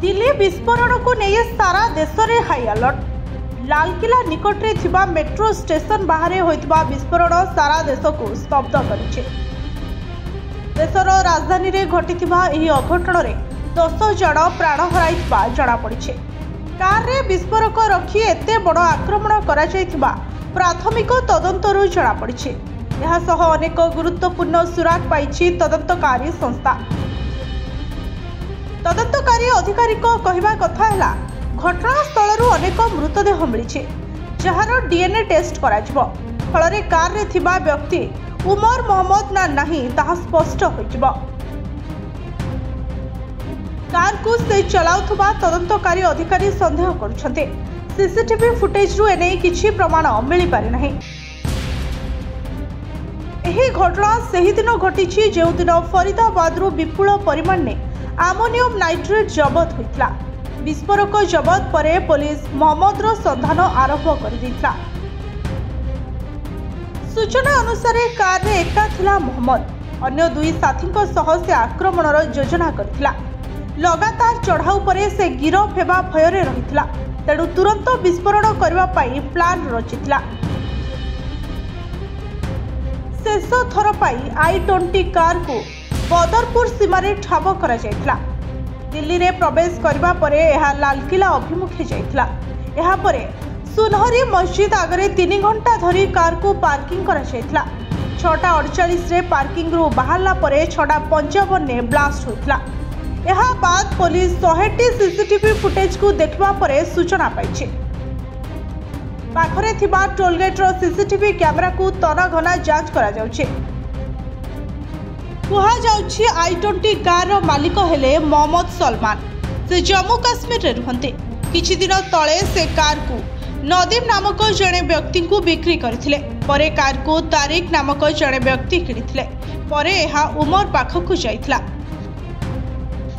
दिल्ली विस्फोरण को नहीं सारा देश में हाई अलर्ट। लालकिला निकटरे थिबा मेट्रो स्टेशन बाहर होइतिबा विस्फोरण सारा देश को स्तब्ध करिছে। देशर राजधानी रे घटिथिबा एही अघटन रे 10 जण प्राण हराइथिबा जणा पड़िছে। कार रे विस्फोरक रखी एते बड़ आक्रमण करा जायथिबा प्राथमिक तदंतरु जणा पड़िছে। यह सह अनेक गुरुत्वपूर्ण सुराग पाइछि तदंतकारी संस्था। तदंतकारी अधिकारी कहवा कथा है घटनास्थल अनेक मृतदेह मिली जार डीएनए टेस्ट करा फल कार रे थिबा व्यक्ति उमर मोहम्मद ना नहीं ताहा स्पष्ट हो। कार को से चलाउथबा तदंतकारी अधिकारी संदेह करुछन्ते। सीसीटीवी फुटेज रु एने किछि प्रमाण मिली पारि नाही। एही घटना सही दिन घटिछि जेउ दिन फरीदाबाद रु विपुल परिमाण ने आमोनियम नाइट्रेट जबत होइतला। विस्फोरक जबत परे पुलिस मोहम्मद संधान आरंभ कर दिथिला। सूचना अनुसार कार रे एका थिला मोहम्मद। अन्य दुई साथी सह से आक्रमणर योजना करथिला। लगातार चढ़ाऊ परे से गिरफ हेबा भୟରେ रहिथिला। तेणु तुरंत विस्फोरण करबा पाई प्लान रचिथिला। शेष थर पाई I-20 कार को बदरपुर सीमारे ठाब करा जायथिला। दिल्ली रे प्रवेश करबा परे एहा लालकिला अभिमुखे जायथिला। एहा परे सुनहरी मस्जिद आगरे 3 घंटा धरी कार को पार्किंग करा जायथिला। 6:48 रे पार्किंग रु बाहरला परे 6:55 ने ब्लास्ट होइथिला। एहा बाद पुलिस 100टी सीसीटीवी फुटेज को देखबा परे सूचना पाइछि। पाखरे थिबा टोलगेट रो सीसीटीवी कैमरा को तनाघना जांच करा जाउछि। कुहा जाउछि I-20 कार रो मालिक हेले मोहम्मद सलमान। से जम्मू काश्मीर रे रहंते। किछि दिन तळे से कार को नदीम नामक जणे व्यक्ति को बिक्री करथिले। परे कार को तारिक नामक जणे व्यक्ति किनिथिले। परे एहा उमर पाखकु जाइथिला।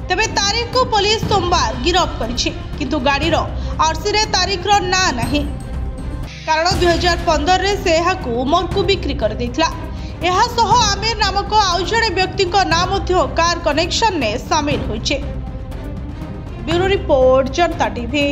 तबे तारिक को पुलिस सोमवार गिरफ्त करिछि किंतु गाड़ी रो आरसी रे तारिक रो ना नाही। कारण 2015 रे से एहा को उमर को बिक्री कर देथिला। एहा सह आमिर नामक आउ जणे व्यक्ति को नाम मध्य कार कनेक्शन ने शामिल होइछे। ब्यूरो रिपोर्ट जनता टीवी।